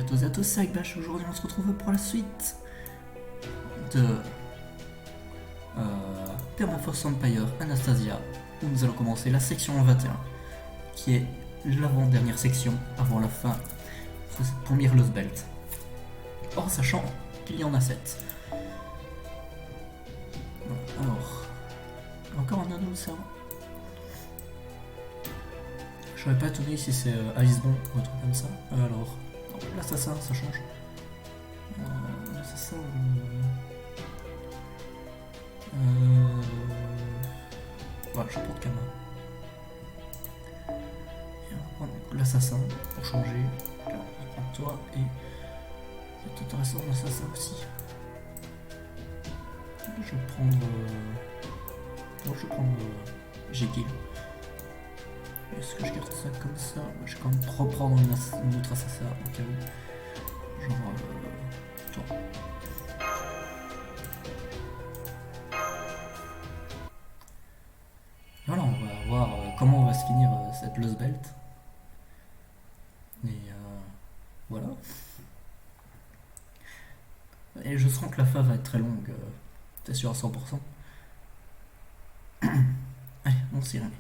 à tous et à tous, c'est Akbash. Aujourd'hui on se retrouve pour la suite de Permafrost Empire Anastasia, où nous allons commencer la section 21, qui est l'avant-dernière section avant la fin de cette première Lost Belt. Or, sachant qu'il y en a 7. Bon, alors, encore un anneau de cerveau. Je serais pas étonné si c'est Icebond ou un truc comme ça. Alors, l'assassin, ça change. L'assassin. Voilà, je porte Kama. Et on va prendre l'assassin pour changer. Là, je prends toi et c'est intéressant l'assassin aussi. Je vais prendre. Non, je vais prendre Jekyll. Est-ce que je garde ça comme ça? Je vais quand même reprendre une autre assassin au cas où. Genre. Toi. Voilà, on va voir comment on va se finir cette Lost Belt. Et voilà. Et je sens que la fin va être très longue, t'es sûr à 100%. Allez, on s'y remet.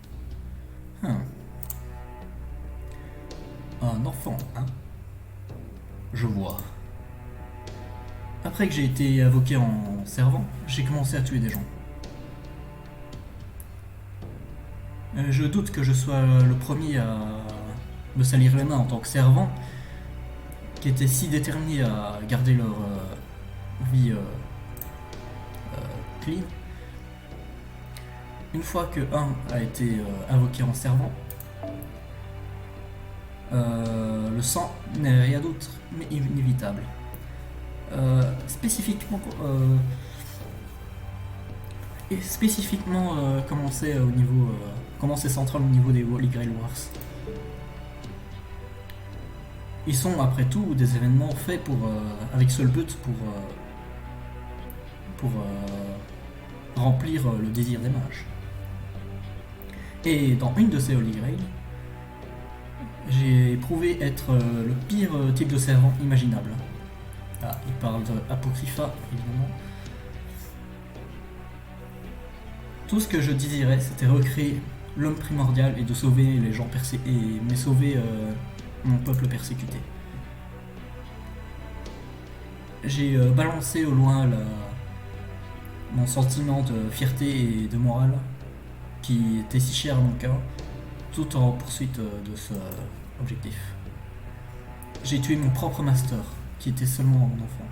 Un enfant, hein? Je vois. Après que j'ai été invoqué en servant, j'ai commencé à tuer des gens. Je doute que je sois le premier à me salir les mains en tant que servant, qui était si déterminé à garder leur vie clean. Une fois que un a été invoqué en servant, le sang n'est rien d'autre mais inévitable. Spécifiquement comment c'est au niveau comment c'est central au niveau des Holy Grail Wars. Ils sont après tout des événements faits pour avec seul but pour remplir le désir des mages. Et dans une de ces Holy Grail, j'ai prouvé être le pire type de servant imaginable. Ah, il parle d'Apocrypha, évidemment. Tout ce que je désirais, c'était recréer l'homme primordial et de sauver les gens mais sauver mon peuple persécuté. J'ai balancé au loin mon sentiment de fierté et de morale, qui était si cher à mon cœur, tout en poursuite de ce objectif. J'ai tué mon propre master, qui était seulement un enfant.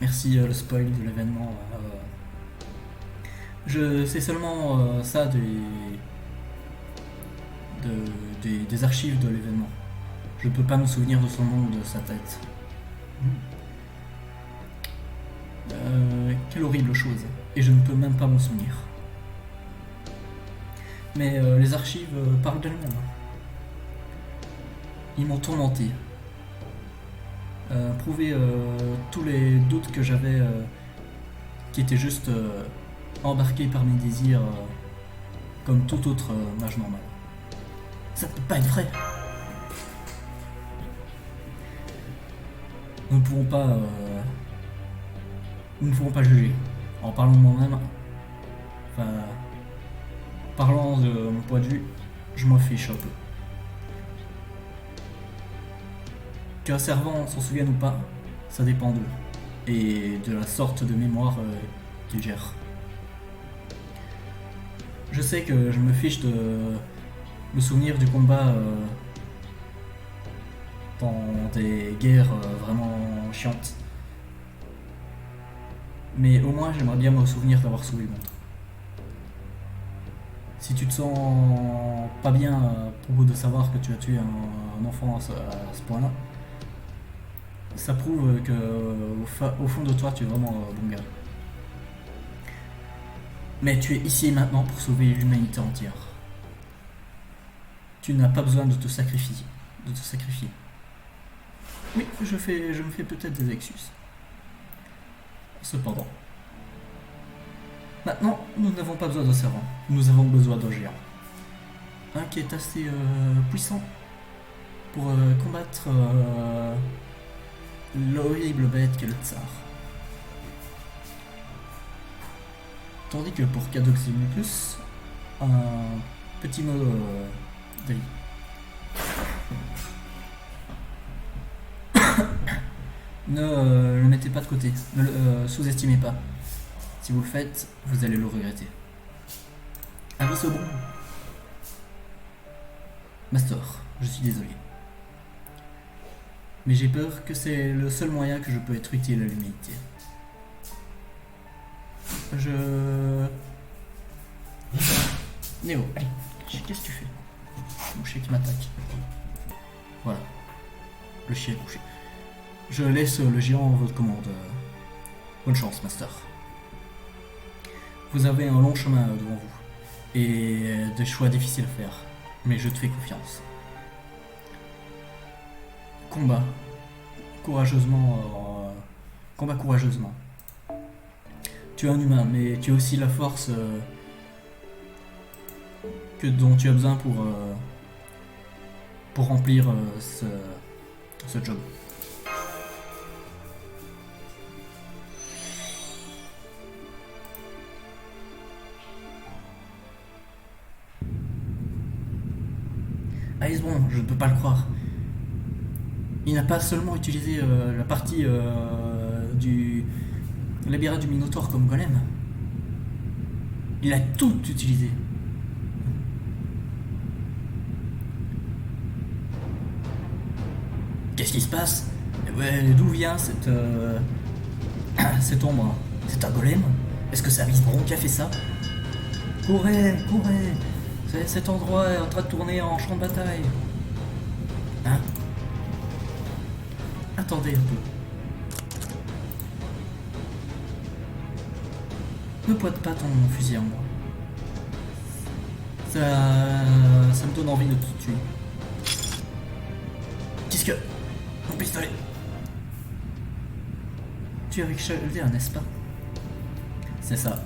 Merci le spoil de l'événement. Je sais seulement ça des archives de l'événement. Je ne peux pas me souvenir de son nom ou de sa tête. Quelle horrible chose. Et je ne peux même pas m'en souvenir. Mais les archives parlent d'elles-mêmes. Ils m'ont tourmenté. Prouvé tous les doutes que j'avais, qui étaient juste embarqués par mes désirs, comme tout autre mage normal. Ça ne peut pas être vrai. Nous ne pouvons pas juger. En parlant de moi-même, enfin, parlant de mon point de vue, je m'en fiche un peu. Qu'un servant s'en souvienne ou pas, ça dépend d'eux et de la sorte de mémoire qu'il gère. Je sais que je me fiche de me souvenir du combat dans des guerres vraiment chiantes. Mais au moins j'aimerais bien me souvenir d'avoir sauvé le monde. Si tu te sens pas bien à propos de savoir que tu as tué un enfant à ce point-là, ça prouve que au fond de toi tu es vraiment un bon gars. Mais tu es ici et maintenant pour sauver l'humanité entière. Tu n'as pas besoin de te sacrifier. Oui, je me fais peut-être des excuses. Cependant, maintenant, nous n'avons pas besoin de servant. Nous avons besoin d'un géant. Un qui est assez puissant pour combattre l'horrible bête qu'est le tsar. Tandis que pour Cadoximulus, un petit mot d'avis. Ne le mettez pas de côté, ne le sous-estimez pas. Si vous le faites, vous allez le regretter. Avis au bon. Master, je suis désolé. Mais j'ai peur que c'est le seul moyen que je peux être utile à l'humanité. Néo, allez, qu'est-ce que tu fais? Mon chien qui m'attaque. Voilà. Le chien est couché. Je laisse le géant en votre commande. Bonne chance, Master. Vous avez un long chemin devant vous. Et des choix difficiles à faire. Mais je te fais confiance. Combat. Courageusement. Combat courageusement. Tu es un humain, mais tu as aussi la force dont tu as besoin pour remplir ce job. Aesbron, je ne peux pas le croire. Il n'a pas seulement utilisé la partie du labyrinthe du Minotaure comme golem. Il a tout utilisé. Qu'est-ce qui se passe? Ouais, d'où vient cette ombre? C'est un golem? Est-ce que c'est Aesbron qui a fait ça? Courez, courez! Cet endroit est en train de tourner en champ de bataille. Hein? Attendez un peu. Ne pointe pas ton fusil en moi. Ça me donne envie de te tuer. Qu'est-ce que... Mon pistolet. Tu es avec Chalder, n'est-ce pas? C'est ça.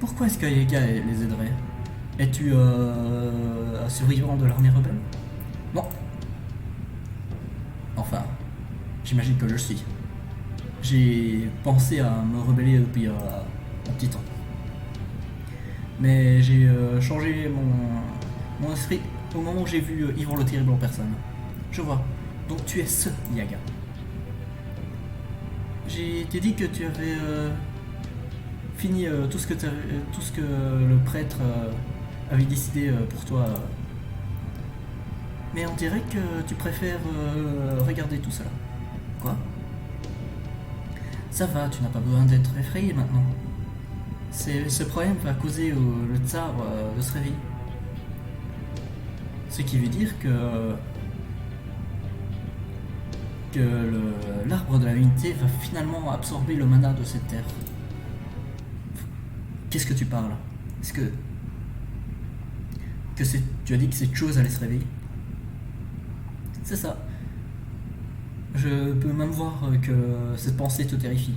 Pourquoi est-ce que Yaga les aiderait? Es-tu un survivant de l'armée rebelle? Non. Enfin, j'imagine que je le suis. J'ai pensé à me rebeller depuis un petit temps. Mais j'ai changé mon esprit au moment où j'ai vu Yvon le Terrible en personne. Je vois. Donc tu es ce Yaga. J'ai été dit que tu avais fini tout ce que le prêtre avait décidé pour toi. Mais on dirait que tu préfères regarder tout cela. Quoi? Ça va, tu n'as pas besoin d'être effrayé maintenant. Ce problème va causer le tsar de se réveiller. Ce qui veut dire que l'arbre de la unité va finalement absorber le mana de cette terre. Qu'est-ce que tu parles? Est-ce que tu as dit que cette chose allait se réveiller? C'est ça. Je peux même voir que cette pensée te terrifie.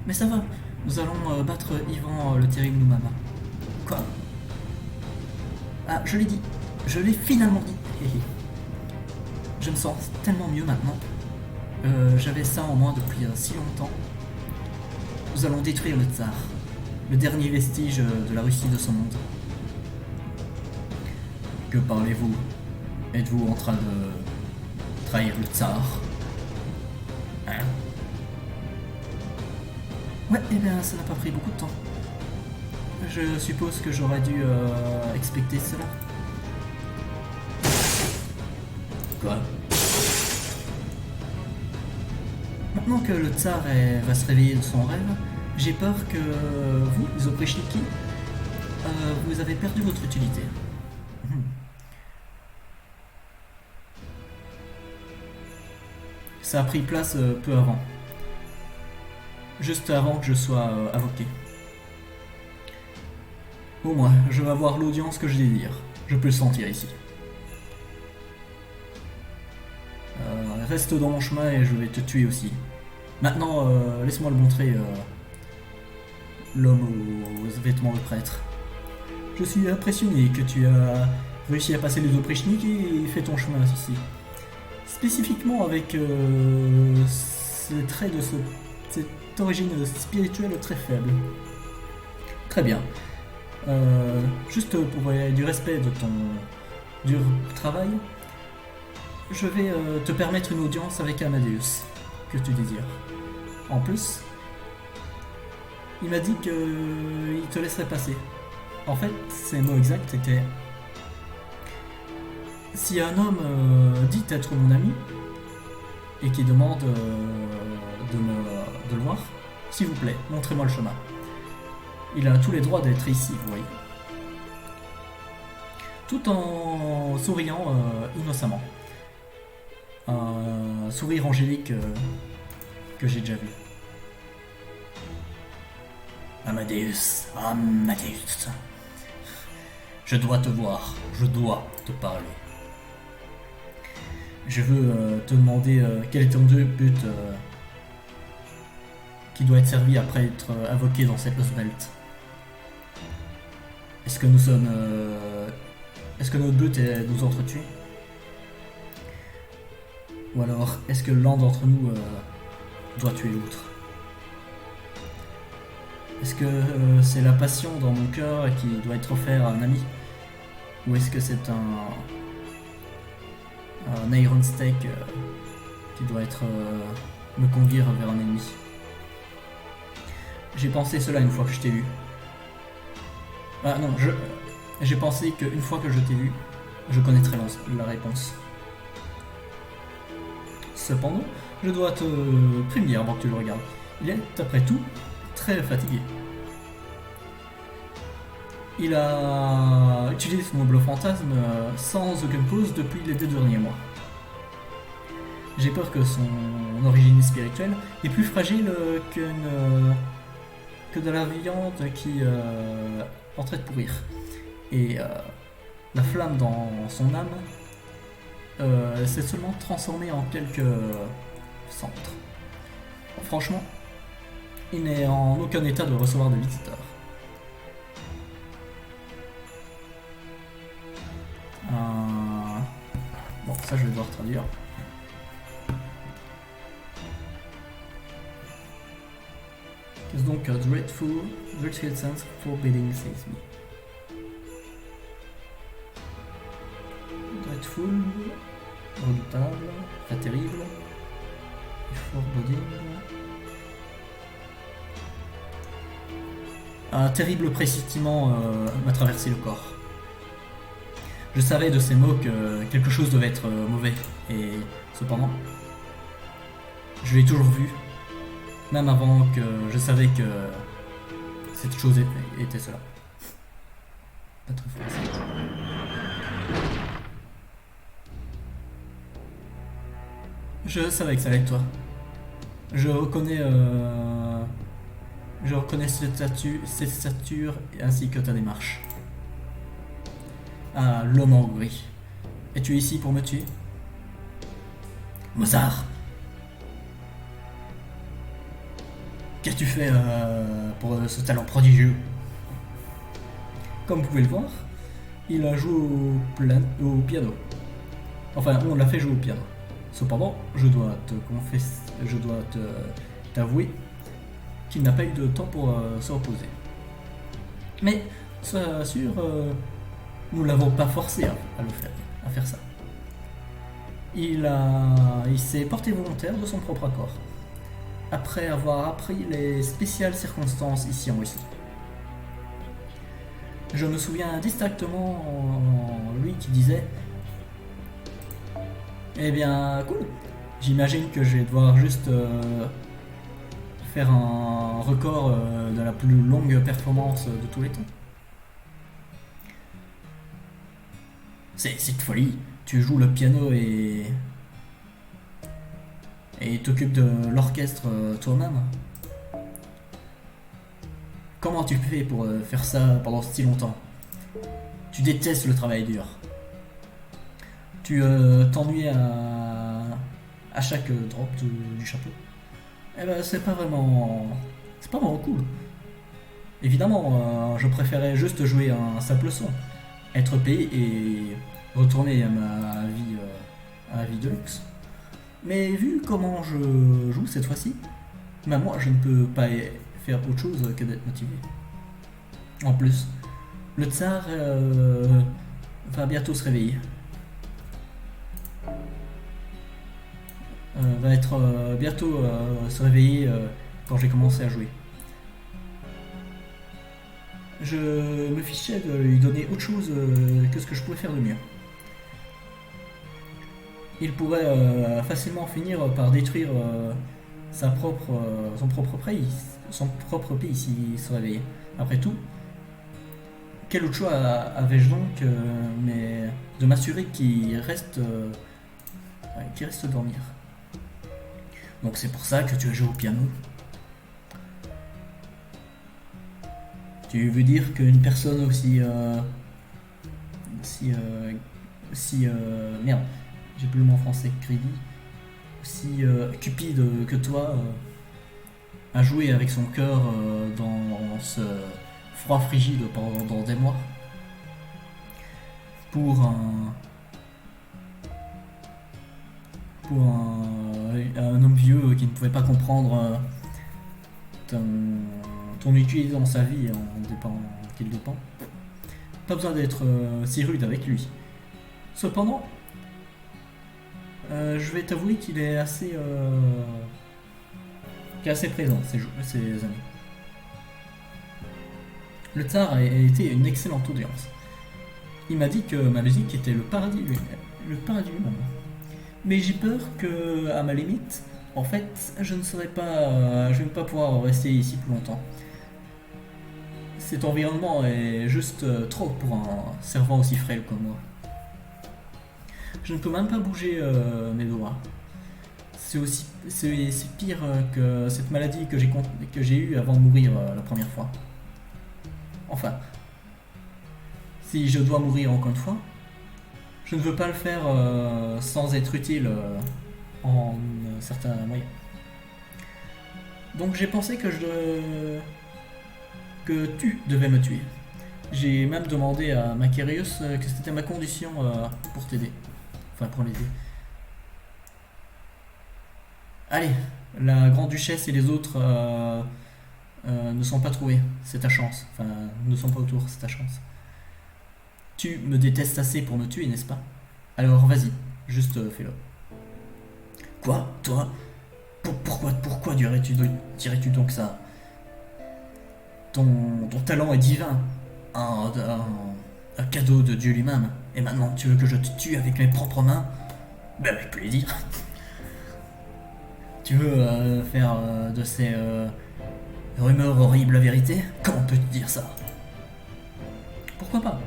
Mais ça va, nous allons battre Yvan le Terrible Noumama. Quoi? Ah, je l'ai dit. Je l'ai finalement dit. Je me sens tellement mieux maintenant. J'avais ça en moi depuis si longtemps. Nous allons détruire le tsar, le dernier vestige de la Russie de ce monde. Que parlez-vous? Êtes-vous en train de trahir le tsar? Hein? Ouais, eh bien ça n'a pas pris beaucoup de temps. Je suppose que j'aurais dû expecter cela. Quoi? Maintenant que le tsar va se réveiller de son rêve, j'ai peur que vous, les opprichniki, vous avez perdu votre utilité. Ça a pris place peu avant. Juste avant que je sois invoqué. Au moins, je vais avoir l'audience que je désire. Je peux le sentir ici. Reste dans mon chemin et je vais te tuer aussi. Maintenant, laisse-moi le montrer, l'homme aux vêtements de prêtre. Je suis impressionné que tu as réussis à passer les oprichniks et fais ton chemin ici. Spécifiquement avec ces traits de cette origine spirituelle très faible. Très bien. Juste pour du respect de ton dur travail, je vais te permettre une audience avec Amadeus, que tu désires. En plus, il m'a dit qu'il te laisserait passer. En fait, ses mots exacts étaient: si un homme dit être mon ami et qui demande de le voir, s'il vous plaît, montrez-moi le chemin. Il a tous les droits d'être ici, vous voyez. Tout en souriant innocemment. Un sourire angélique que j'ai déjà vu. Amadeus, Amadeus. Je dois te voir, je dois te parler. Je veux te demander quel est ton but qui doit être servi après être invoqué dans cette Lost Belt. Est-ce que nous sommes... est-ce que notre but est de nous entretuer? Ou alors, est-ce que l'un d'entre nous doit tuer l'autre? Est-ce que c'est la passion dans mon cœur qui doit être offerte à un ami? Ou est-ce que c'est un iron steak qui doit être me conduire vers un ennemi? J'ai pensé cela une fois que je t'ai vu. Ah non, j'ai pensé qu'une fois que je t'ai vu, je connaîtrais la réponse. Cependant, je dois te prévenir avant que tu le regardes. Il est, après tout, très fatigué. Il a utilisé son noble fantasme sans aucune cause depuis les 2 derniers mois. J'ai peur que son origine spirituelle est plus fragile que de la viande qui en train de pourrir. Et la flamme dans son âme s'est seulement transformée en quelques centres. Franchement, il n'est en aucun état de recevoir des visiteurs. Bon, ça je vais devoir traduire. Qu'est-ce donc dreadful sense forbidding says me. Dreadful, redoutable, très terrible, foreboding. Un terrible presentiment m'a traversé le corps. Je savais de ces mots que quelque chose devait être mauvais, et cependant, je l'ai toujours vu, même avant que je savais que cette chose était cela. Pas très français. Je savais que ça allait être toi. Je reconnais cette stature ainsi que ta démarche. Ah, l'homme en gris. Es-tu ici pour me tuer? Mozart! Qu'as-tu fait pour ce talent prodigieux? Comme vous pouvez le voir, il a joué au piano. Enfin, on l'a fait jouer au piano. Cependant, je dois t'avouer qu'il n'a pas eu de temps pour se reposer. Mais, sois sûr, nous l'avons pas forcé à faire ça. Il s'est porté volontaire de son propre accord, après avoir appris les spéciales circonstances ici en Russie. Je me souviens distinctement lui qui disait: eh bien, cool. J'imagine que je vais devoir juste faire un record de la plus longue performance de tous les temps. C'est de folie. Tu joues le piano et t'occupes de l'orchestre toi-même. Comment tu fais pour faire ça pendant si longtemps? Tu détestes le travail dur. Tu t'ennuies à chaque drop du chapeau. Eh ben c'est pas vraiment cool. Évidemment, je préférais juste jouer un simple son. être payé et retourner à ma vie de luxe. Mais vu comment je joue cette fois-ci, bah moi je ne peux pas faire autre chose que d'être motivé. En plus, le tsar va bientôt se réveiller. Va être bientôt se réveiller quand j'ai commencé à jouer. Je me fichais de lui donner autre chose que ce que je pouvais faire de mieux. Il pourrait facilement finir par détruire son propre pays s'il se réveillait. Après tout, quel autre choix avais-je donc mais de m'assurer qu'il reste dormir. Donc c'est pour ça que tu as joué au piano. Tu veux dire qu'une personne merde, j'ai plus le mot en français, crédit, aussi cupide que toi a joué avec son cœur dans ce froid frigide pendant des mois pour un homme vieux qui ne pouvait pas comprendre ton utilité dans sa vie qu'il dépend. Pas besoin d'être si rude avec lui. Cependant, je vais t'avouer qu'il est assez présent ces années. Le tsar a été une excellente audience. Il m'a dit que ma musique était le paradis lui-même. Mais j'ai peur que, à ma limite, en fait, je vais pas pouvoir rester ici plus longtemps. Cet environnement est juste trop pour un servant aussi frêle comme moi. Je ne peux même pas bouger mes doigts. C'est pire que cette maladie que j'ai eue avant de mourir la première fois. Enfin, si je dois mourir encore une fois, je ne veux pas le faire sans être utile en certains moyens. Donc j'ai pensé que tu devais me tuer. J'ai même demandé à Macarius que c'était ma condition pour t'aider. Enfin, pour l'aider. Allez, la grande-duchesse et les autres ne sont pas trouvés. C'est ta chance. Enfin, ne sont pas autour, c'est ta chance. Tu me détestes assez pour me tuer, n'est-ce pas? Alors vas-y, juste fais-le. Quoi? Toi? Pourquoi dirais-tu donc ça? Ton talent est divin. Un cadeau de Dieu lui-même. Et maintenant, tu veux que je te tue avec mes propres mains? Ben avec plaisir. Tu veux faire de ces rumeurs horribles la vérité? Comment peux-tu dire ça? Pourquoi pas?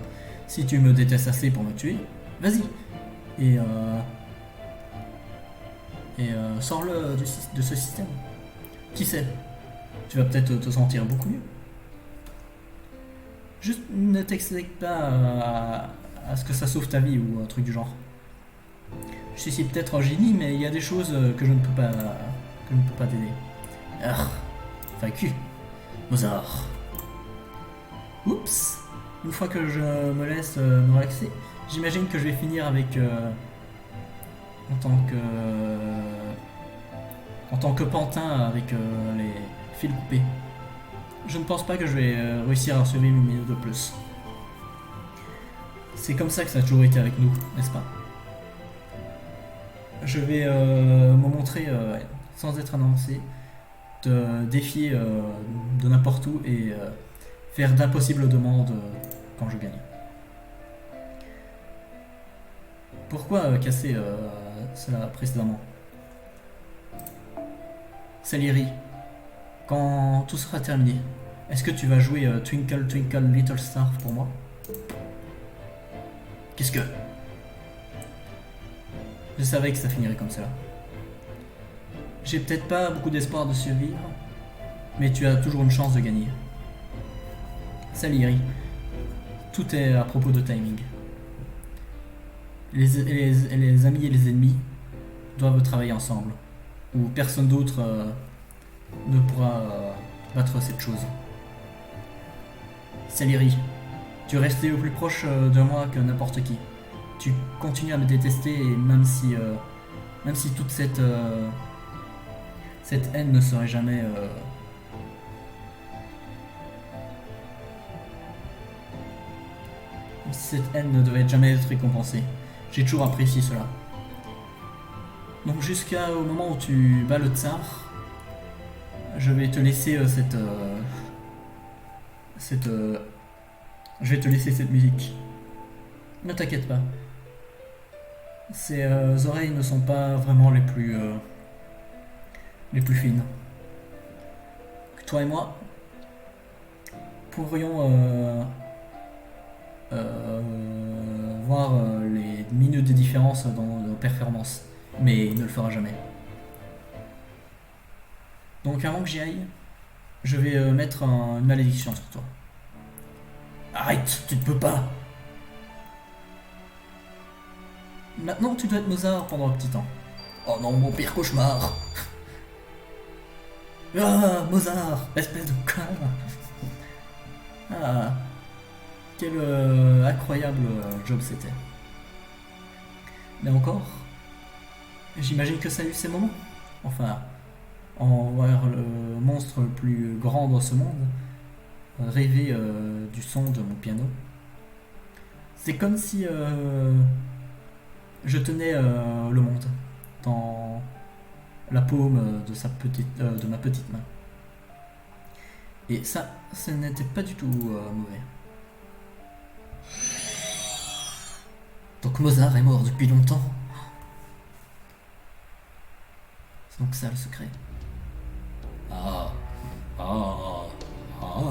Si tu me détestes assez pour me tuer, vas-y. Et sors-le de ce système. Qui sait? Tu vas peut-être te sentir beaucoup mieux. Juste ne t'excite pas à ce que ça sauve ta vie ou un truc du genre. Je suis peut-être un génie, mais il y a des choses que je ne peux pas t'aider. Vaincu. Mozart. Oups. Une fois que je me laisse me relaxer, j'imagine que je vais finir avec en tant que pantin avec les fils coupés. Je ne pense pas que je vais réussir à sauver 1 minute de plus. C'est comme ça que ça a toujours été avec nous, n'est-ce pas? Je vais me montrer sans être annoncé, te défier de n'importe où et faire d'impossibles demandes quand je gagne. Pourquoi casser cela précédemment? Salieri, quand tout sera terminé, est-ce que tu vas jouer Twinkle Twinkle Little Star pour moi? Qu'est-ce que... Je savais que ça finirait comme ça. J'ai peut-être pas beaucoup d'espoir de survivre, mais tu as toujours une chance de gagner. Salieri, tout est à propos de timing. Les amis et les ennemis doivent travailler ensemble, ou personne d'autre ne pourra battre cette chose. Salieri, Tu es resté au plus proche de moi que n'importe qui. Tu continues à me détester et même si toute cette haine ne serait jamais cette haine ne devait jamais être récompensée. J'ai toujours apprécié cela. Donc jusqu'au moment où tu bats le tsar, je vais te laisser je vais te laisser cette musique. Ne t'inquiète pas. Ces oreilles ne sont pas vraiment les plus fines. Toi et moi pourrions voir les minutes de différence dans nos performances, mais il ne le fera jamais. Donc avant que j'y aille, je vais mettre une malédiction sur toi. Arrête, tu ne peux pas. Maintenant, tu dois être Mozart pendant un petit temps. Oh non, mon pire cauchemar. Ah, Mozart, espèce de connard. Ah, quel incroyable job c'était. Mais encore, j'imagine que ça a eu ses moments. Enfin, en voir le monstre le plus grand dans ce monde, rêver du son de mon piano. C'est comme si je tenais le monde dans la paume de ma petite main. Et ça, ce n'était pas du tout mauvais. Donc Mozart est mort depuis longtemps. C'est donc ça le secret. Ah, ah, ah. Ah.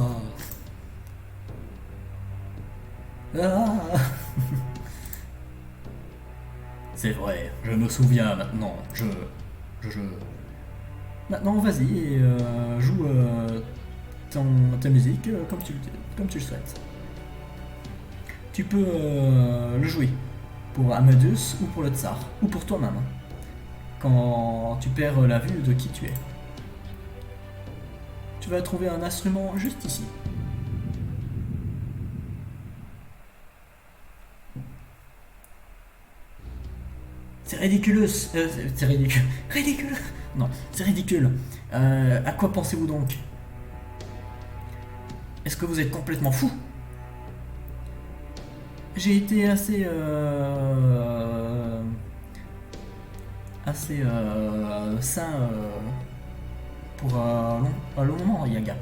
C'est vrai, je me souviens maintenant. Je... Maintenant, vas-y et joue ta musique comme tu le souhaites. Tu peux le jouer pour Amadeus ou pour le tsar, ou pour toi-même, quand tu perds la vue de qui tu es. Tu vas trouver un instrument juste ici. C'est ridicule. C'est ridicule. Ridicule. Non, c'est ridicule. À quoi pensez-vous donc? Est-ce que vous êtes complètement fou? J'ai été assez sain pour un long moment, Yaga.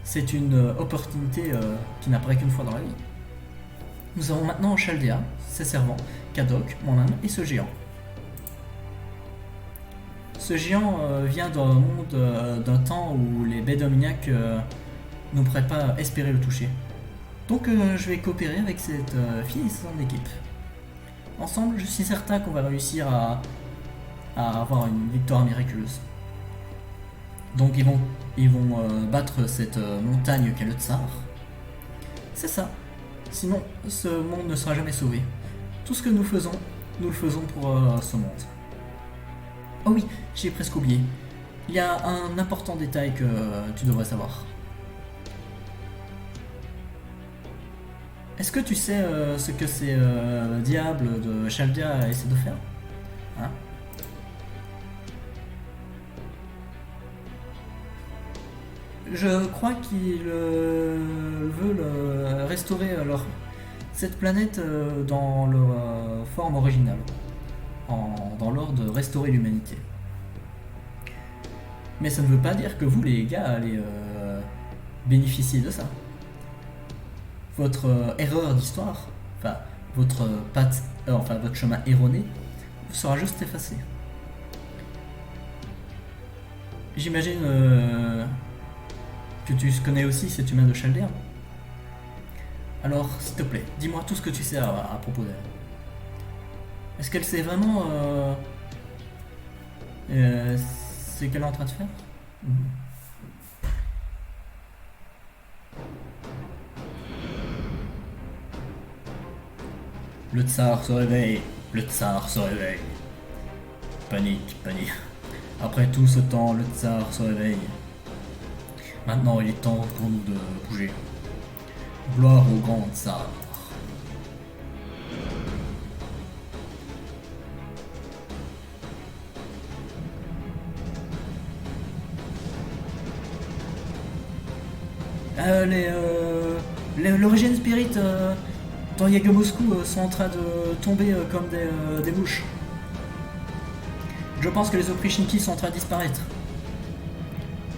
C'est une opportunité qui n'apparaît qu'une fois dans la vie. Nous avons maintenant Chaldea, ses servants, Kadok, moi-même et ce géant. Ce géant vient d'un monde, d'un temps où les Bédominiacs ne pourraient pas espérer le toucher. Donc je vais coopérer avec cette fille et son équipe. Ensemble, je suis certain qu'on va réussir à avoir une victoire miraculeuse. Donc ils vont battre cette montagne qu'est le Tsar. C'est ça. Sinon, ce monde ne sera jamais sauvé. Tout ce que nous le faisons pour ce monde. Oh oui, j'ai presque oublié. Il y a un important détail que tu devrais savoir. Est-ce que tu sais ce que ces diables de Chaldea essaient de faire? Hein? Je crois qu'ils veulent restaurer cette planète dans leur forme originale, dans l'ordre de restaurer l'humanité. Mais ça ne veut pas dire que vous, les gars, allez bénéficier de ça. Votre erreur d'histoire, enfin votre votre chemin erroné, sera juste effacé. J'imagine que tu connais aussi cet humain de Chaldea. Alors, s'il te plaît, dis-moi tout ce que tu sais à propos d'elle. Est-ce qu'elle sait vraiment ce qu'elle est en train de faire? Le tsar se réveille, le tsar se réveille. Panique, panique. Après tout ce temps, le tsar se réveille. Maintenant, il est temps pour nous de bouger. Gloire au grand tsar. L'Origin Spirit dans Yaga Moscou sont en train de tomber comme des mouches. Je pense que les Oprichniki sont en train de disparaître.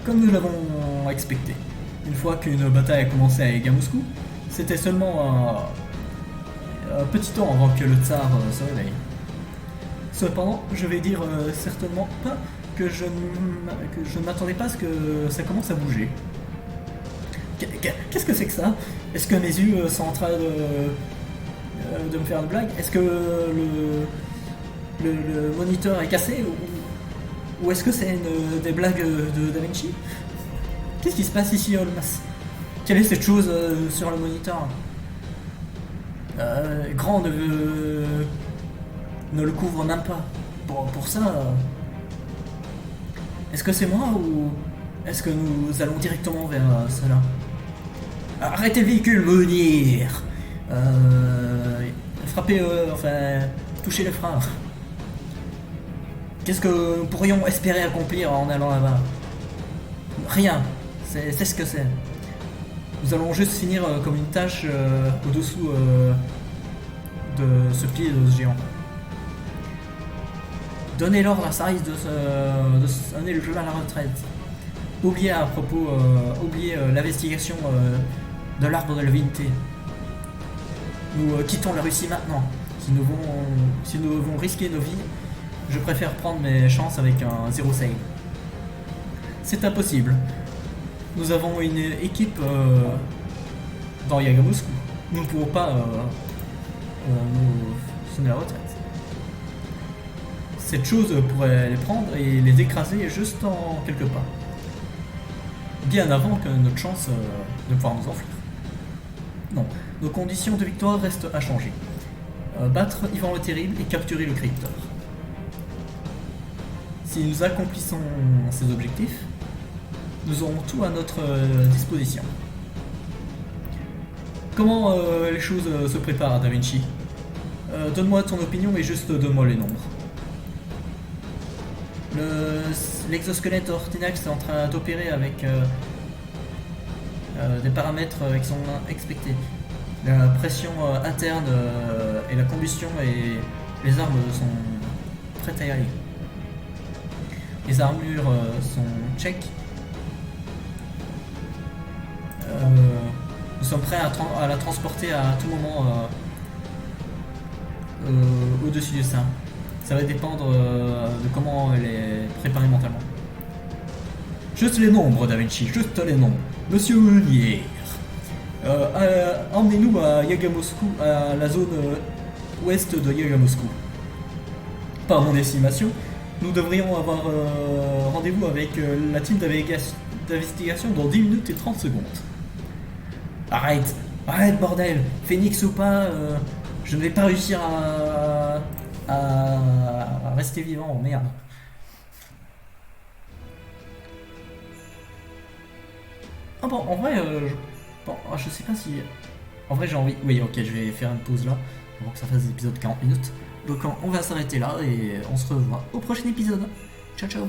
Comme nous l'avons expecté. Une fois qu'une bataille a commencé à Yaga Moscou, c'était seulement un petit temps avant que le tsar se réveille. Cependant, je vais dire certainement pas que je ne m'attendais pas à ce que ça commence à bouger. Qu'est-ce que c'est que ça? Est-ce que mes yeux sont en train de me faire une blague? Est-ce que le moniteur est cassé? Ou est-ce que c'est des blagues de Da Vinci? Qu'est-ce qui se passe ici, Holmas? Quelle est cette chose sur le moniteur? Grand ne le couvre même pas. Pour ça... Est-ce que c'est moi ou est-ce que nous allons directement vers cela? Arrêtez le véhicule, Monir! Frappez, touchez les freins. Qu'est-ce que nous pourrions espérer accomplir en allant là-bas? Rien. C'est ce que c'est. Nous allons juste finir comme une tâche au-dessous de ce pied de ce géant. Donnez l'ordre à Saris de sonner le jeu à la retraite. Oubliez l'investigation de l'arbre de la divinité. Nous quittons la Russie maintenant. Si nous devons risquer nos vies, je préfère prendre mes chances avec un zéro save. C'est impossible. Nous avons une équipe dans Yaga Moscou. Nous ne pouvons pas nous sonner la retraite. Cette chose pourrait les prendre et les écraser juste en quelques pas. Bien avant que notre chance de pouvoir nous enfuir. Non, nos conditions de victoire restent inchangées. Battre Ivan le Terrible et capturer le Cryptor. Si nous accomplissons ces objectifs, nous aurons tout à notre disposition. Comment les choses se préparent, Da Vinci? Donne-moi ton opinion et juste donne-moi les nombres. L'exosquelette Ortinax est en train d'opérer avec des paramètres qui sont expectés. La pression interne et la combustion et les armes sont prêtes à y aller. Les armures sont check. Nous sommes prêts à la transporter à tout moment au-dessus du sein. Ça va dépendre de comment elle est préparée mentalement. Juste les nombres, Da Vinci, juste les nombres. Monsieur Meunier, emmenez-nous à Yaga Moscou, à la zone ouest de Yaga Moscou. Par mon estimation, nous devrions avoir rendez-vous avec la team d'investigation dans 10 minutes et 30 secondes. Arrête, bordel, Phoenix ou pas, je ne vais pas réussir à rester vivant, merde. Ah bon, en vrai, je sais pas si... En vrai, j'ai envie... Oui, ok, je vais faire une pause là, avant que ça fasse l'épisode 40 minutes. Donc on va s'arrêter là et on se revoit au prochain épisode. Ciao, ciao.